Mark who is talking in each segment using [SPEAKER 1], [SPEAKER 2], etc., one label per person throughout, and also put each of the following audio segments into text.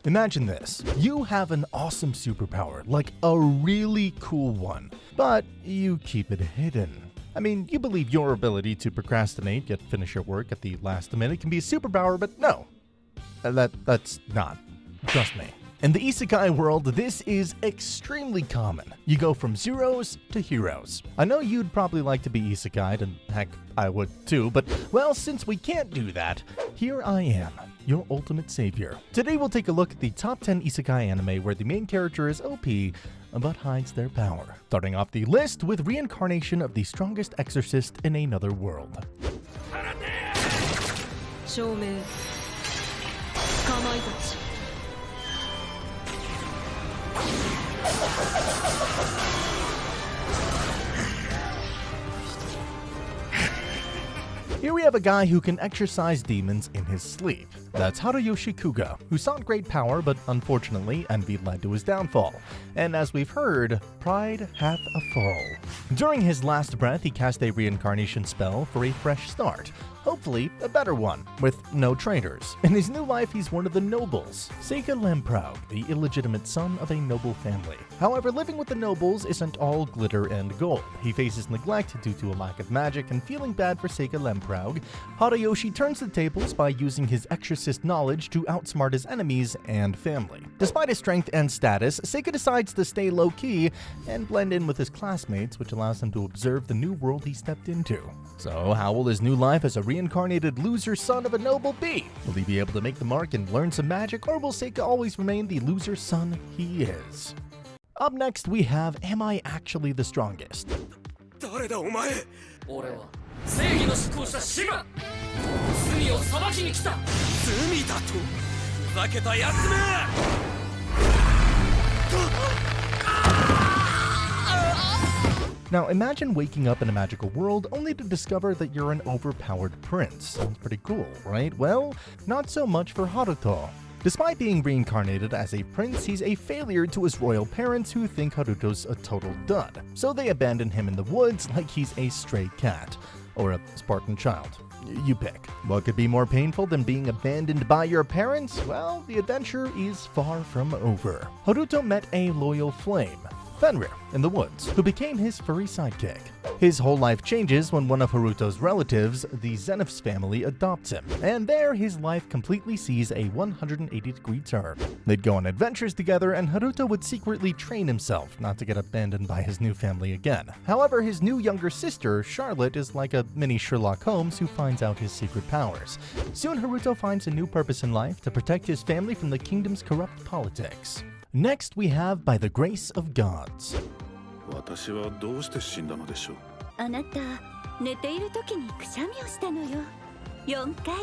[SPEAKER 1] Imagine this. You have an awesome superpower, like a really cool one, but you keep it hidden. I mean, you believe your ability to procrastinate yet finish your work at the last minute can be a superpower, but no. That's not. Trust me. In the isekai world, this is extremely common. You go from zeros to heroes. I know you'd probably like to be isekai'd, and heck, I would too, but well, since we can't do that, here I am, your ultimate savior. Today we'll take a look at the top 10 isekai anime where the main character is OP, but hides their power. Starting off the list with Reincarnation of the strongest exorcist in another world. Here we have a guy who can exorcise demons in his sleep. That's Haruyoshi Kuga, who sought great power, but unfortunately, envy led to his downfall. And as we've heard, pride hath a fall. During his last breath, he cast a reincarnation spell for a fresh start. Hopefully, a better one, with no traitors. In his new life, he's one of the nobles, Seika Lempraug, the illegitimate son of a noble family. However, living with the nobles isn't all glitter and gold. He faces neglect due to a lack of magic, and feeling bad for Seika Lempraug, Haruyoshi turns the tables by using his exorcist knowledge to outsmart his enemies and family. Despite his strength and status, Seika decides to stay low-key and blend in with his classmates, which allows him to observe the new world he stepped into. So, how will his new life as a reincarnated loser son of a noble be? Will he be able to make the mark and learn some magic, or will Seika always remain the loser son he is? Up next, we have Am I Actually the Strongest? Now imagine waking up in a magical world only to discover that you're an overpowered prince. Sounds pretty cool, right? Well, not so much for Haruto. Despite being reincarnated as a prince, he's a failure to his royal parents who think Haruto's a total dud. So they abandon him in the woods like he's a stray cat. Or a Spartan child. You pick. What could be more painful than being abandoned by your parents? Well, the adventure is far from over. Haruto met a loyal flame, Fenrir, in the woods, who became his furry sidekick. His whole life changes when one of Haruto's relatives, the Zenith's family, adopts him, and there his life completely sees a 180-degree turn. They'd go on adventures together, and Haruto would secretly train himself not to get abandoned by his new family again. However, his new younger sister, Charlotte, is like a mini Sherlock Holmes who finds out his secret powers. Soon Haruto finds a new purpose in life to protect his family from the kingdom's corrupt politics. Next, we have By the Grace of Gods.
[SPEAKER 2] 私はどうして死んだのでしょう。
[SPEAKER 3] あなた、寝ている時にくしゃみをしたのよ。4回。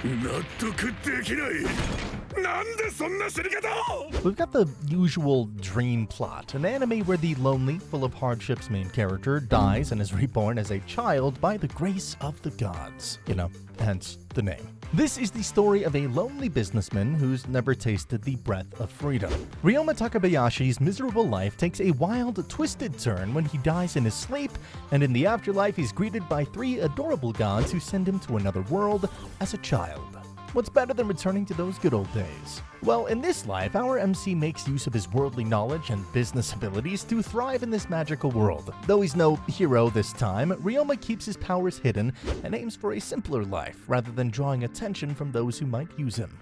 [SPEAKER 2] 納得できない。なんでそんな死に方を
[SPEAKER 1] We've got the usual dream plot, an anime where the lonely, full of hardships main character dies and is reborn as a child by the grace of the gods. You know, hence the name. This is the story of a lonely businessman who's never tasted the breath of freedom. Ryoma Takabayashi's miserable life takes a wild, twisted turn when he dies in his sleep, and in the afterlife he's greeted by 3 adorable gods who send him to another world as a child. What's better than returning to those good old days? Well, in this life, our MC makes use of his worldly knowledge and business abilities to thrive in this magical world. Though he's no hero this time, Ryoma keeps his powers hidden and aims for a simpler life, rather than drawing attention from those who might use him.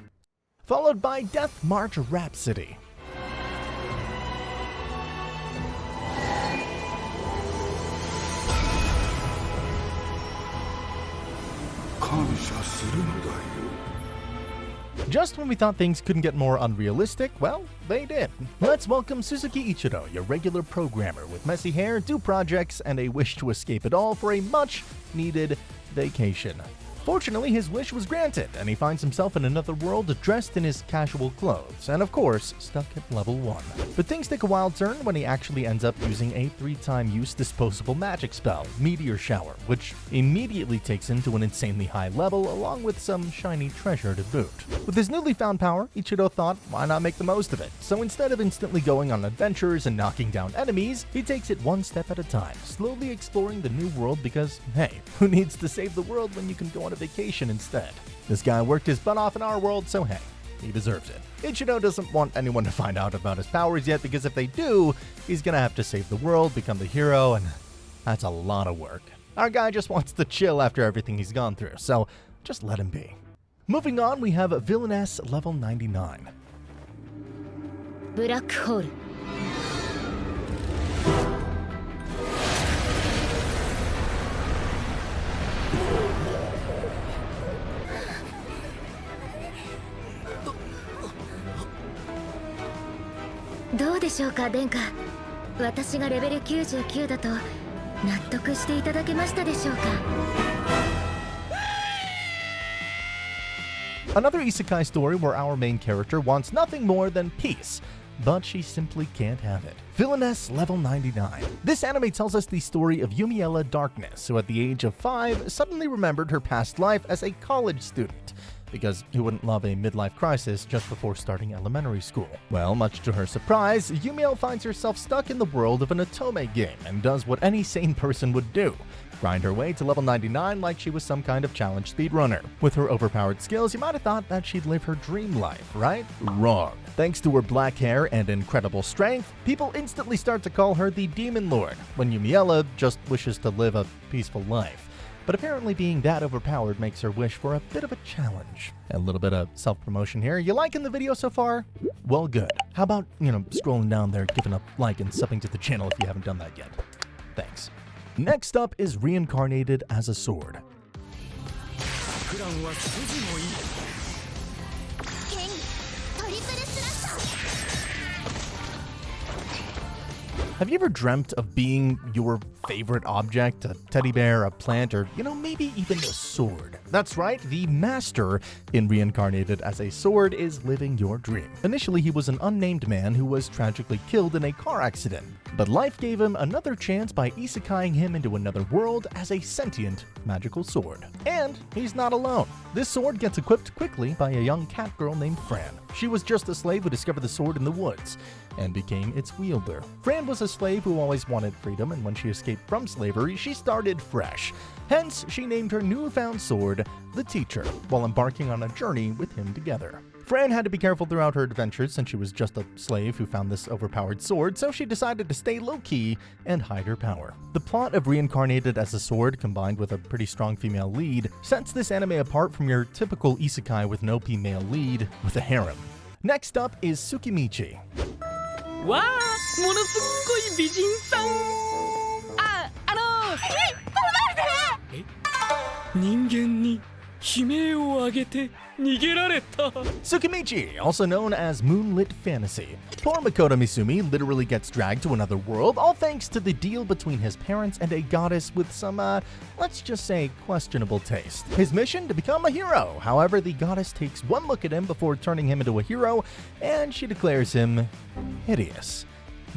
[SPEAKER 1] Followed by Death March Rhapsody. Just when we thought things couldn't get more unrealistic, well, they did. Let's welcome Suzuki Ichiro, your regular programmer with messy hair, 2 projects, and a wish to escape it all for a much-needed vacation. Fortunately, his wish was granted, and he finds himself in another world dressed in his casual clothes, and of course, stuck at level 1. But things take a wild turn when he actually ends up using a 3-time use disposable magic spell, Meteor Shower, which immediately takes him to an insanely high level, along with some shiny treasure to boot. With his newly found power, Ichiro thought, why not make the most of it? So instead of instantly going on adventures and knocking down enemies, he takes it one step at a time, slowly exploring the new world because, hey, who needs to save the world when you can go on a vacation instead? This guy worked his butt off in our world, so hey, he deserves it. Ichido doesn't want anyone to find out about his powers yet, because if they do, he's gonna have to save the world, become the hero, and that's a lot of work. Our guy just wants to chill after everything he's gone through, so just let him be. Moving on, we have Villainess Level 99.
[SPEAKER 3] Black hole. どうでしょうか、殿下。私がレベル99だと納得していただけましたでしょうか。
[SPEAKER 1] Another isekai story where our main character wants nothing more than peace, but she simply can't have it. Villainess Level 99. This anime tells us the story of Yumiella Darkness, who at the age of 5 suddenly remembered her past life as a college student. Because who wouldn't love a midlife crisis just before starting elementary school? Well, much to her surprise, Yumiella finds herself stuck in the world of an otome game and does what any sane person would do: grind her way to level 99 like she was some kind of challenge speedrunner. With her overpowered skills, you might have thought that she'd live her dream life, right? Wrong. Thanks to her black hair and incredible strength, people instantly start to call her the Demon Lord, when Yumiella just wishes to live a peaceful life. But apparently being that overpowered makes her wish for a bit of a challenge. A little bit of self-promotion here. You liking the video so far? Well, good. How about, scrolling down there, giving a like and subbing to the channel if you haven't done that yet. Thanks. Next up is Reincarnated as a Sword. Have you ever dreamt of being your favorite object? A teddy bear, a plant, or, maybe even a sword? That's right, the master in Reincarnated as a Sword is living your dream. Initially, he was an unnamed man who was tragically killed in a car accident, but life gave him another chance by isekaiing him into another world as a sentient magical sword. And he's not alone. This sword gets equipped quickly by a young cat girl named Fran. She was just a slave who discovered the sword in the woods and became its wielder. Fran was a slave who always wanted freedom, and when she escaped from slavery, she started fresh. Hence, she named her newfound sword the Teacher, while embarking on a journey with him together. Fran had to be careful throughout her adventures since she was just a slave who found this overpowered sword, so she decided to stay low-key and hide her power. The plot of Reincarnated as a Sword, combined with a pretty strong female lead, sets this anime apart from your typical isekai with an OP male lead with a harem. Next up is Sukimichi.
[SPEAKER 4] わあ、ものすっごい美人さん。人間に悲鳴を上げて逃げられた。
[SPEAKER 1] Sukimichi, also known as Moonlit Fantasy. Poor Makoto Misumi literally gets dragged to another world, all thanks to the deal between his parents and a goddess with some, let's just say, questionable taste. His mission? To become a hero. However, the goddess takes one look at him before turning him into a hero, and she declares him hideous.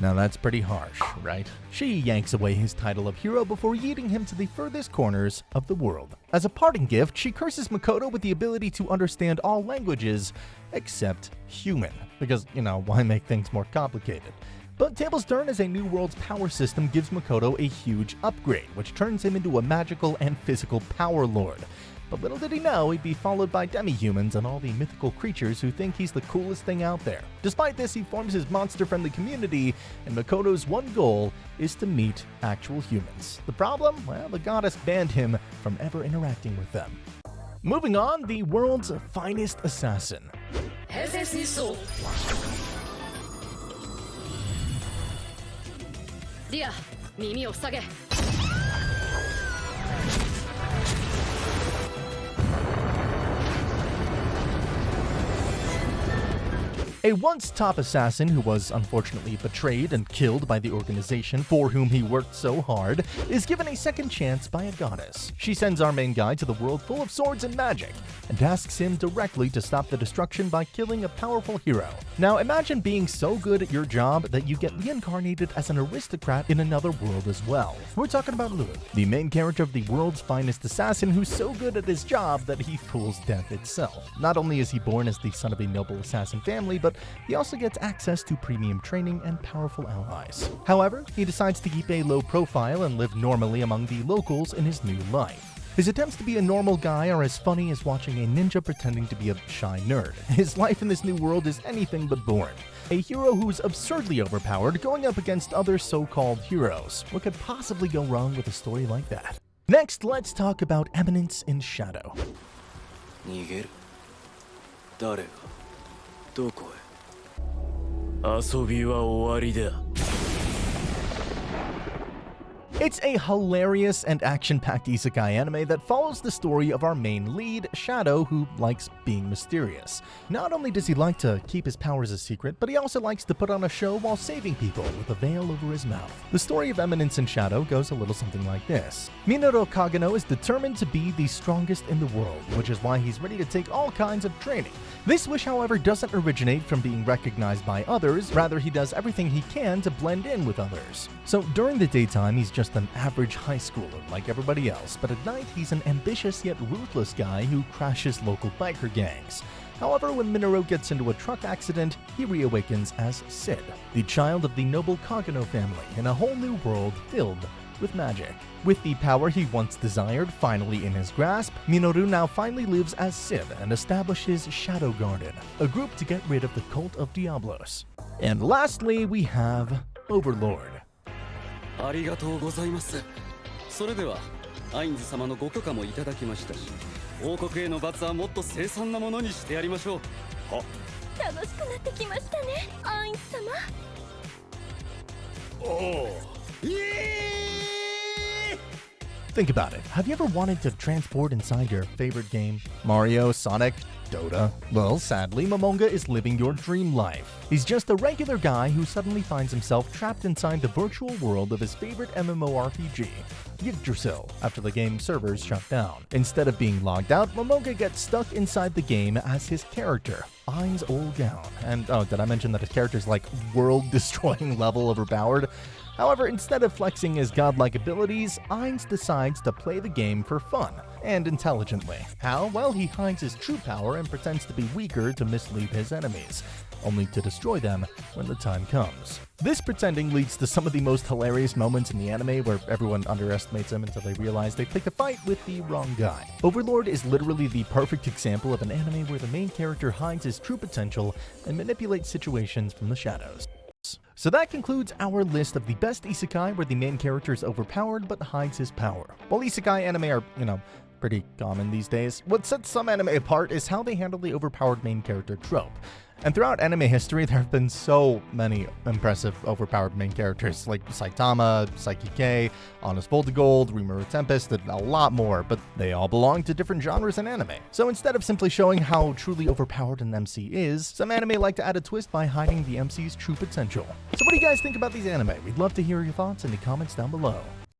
[SPEAKER 1] Now that's pretty harsh, right? She yanks away his title of hero before yeeting him to the furthest corners of the world. As a parting gift, she curses Makoto with the ability to understand all languages except human. Because, why make things more complicated? But tables turn as a new world's power system gives Makoto a huge upgrade, which turns him into a magical and physical power lord. But little did he know he'd be followed by demi-humans and all the mythical creatures who think he's the coolest thing out there. Despite this, he forms his monster-friendly community, and Makoto's one goal is to meet actual humans. The problem? Well, the goddess banned him from ever interacting with them. Moving on, the world's finest assassin.
[SPEAKER 4] Dia, 耳を塞げ。
[SPEAKER 1] A once top assassin who was unfortunately betrayed and killed by the organization for whom he worked so hard is given a second chance by a goddess. She sends our main guy to the world full of swords and magic and asks him directly to stop the destruction by killing a powerful hero. Now imagine being so good at your job that you get reincarnated as an aristocrat in another world as well. We're talking about Louis, the main character of the world's finest assassin who's so good at his job that he fools death itself. Not only is he born as the son of a noble assassin family, but he also gets access to premium training and powerful allies. However, he decides to keep a low profile and live normally among the locals in his new life. His attempts to be a normal guy are as funny as watching a ninja pretending to be a shy nerd. His life in this new world is anything but boring. A hero who's absurdly overpowered going up against other so-called heroes. What could possibly go wrong with a story like that? Next, let's talk about Eminence in Shadow.
[SPEAKER 5] 逃げる誰がどこへ遊びは終わりだ
[SPEAKER 1] It's a hilarious and action-packed isekai anime that follows the story of our main lead, Shadow, who likes being mysterious. Not only does he like to keep his powers a secret, but he also likes to put on a show while saving people with a veil over his mouth. The story of Eminence in Shadow goes a little something like this. Minoru Kagano is determined to be the strongest in the world, which is why he's ready to take all kinds of training. This wish, however, doesn't originate from being recognized by others, rather he does everything he can to blend in with others. So during the daytime, he's just an average high schooler like everybody else, but at night he's an ambitious yet ruthless guy who crashes local biker gangs. However, when Minoru gets into a truck accident, he reawakens as Sid, the child of the noble Kagano family in a whole new world filled with magic. With the power he once desired finally in his grasp, Minoru now finally lives as Sid and establishes Shadow Garden, a group to get rid of the cult of Diablos. And lastly, we have Overlord.
[SPEAKER 5] ありがとうございます。それではアインズ様のご許可もいただきましたし、王国への罰はもっと凄惨なものにしてやりましょう。は。
[SPEAKER 3] 楽しくなってきましたね、アインス様。
[SPEAKER 5] おお。
[SPEAKER 1] Think about it. Have you ever wanted to transport inside your favorite game? Mario, Sonic, Dota? Well, sadly, Momonga is living your dream life. He's just a regular guy who suddenly finds himself trapped inside the virtual world of his favorite MMORPG, Yggdrasil, after the game's servers shut down. Instead of being logged out, Momonga gets stuck inside the game as his character, Ainz Olgaun. And oh, did I mention that his character's like world-destroying level overpowered? However, instead of flexing his godlike abilities, Ainz decides to play the game for fun and intelligently. How? Well, he hides his true power and pretends to be weaker to mislead his enemies, only to destroy them when the time comes. This pretending leads to some of the most hilarious moments in the anime where everyone underestimates him until they realize they picked a fight with the wrong guy. Overlord is literally the perfect example of an anime where the main character hides his true potential and manipulates situations from the shadows. So that concludes our list of the best isekai where the main character is overpowered but hides his power. While isekai anime are, pretty common these days, what sets some anime apart is how they handle the overpowered main character trope. And throughout anime history, there have been so many impressive overpowered main characters, like Saitama, Saiki K, Honest Voltigold, Rimuru Tempest, and a lot more, but they all belong to different genres in anime. So instead of simply showing how truly overpowered an MC is, some anime like to add a twist by hiding the MC's true potential. So what do you guys think about these anime? We'd love to hear your thoughts in the comments down below.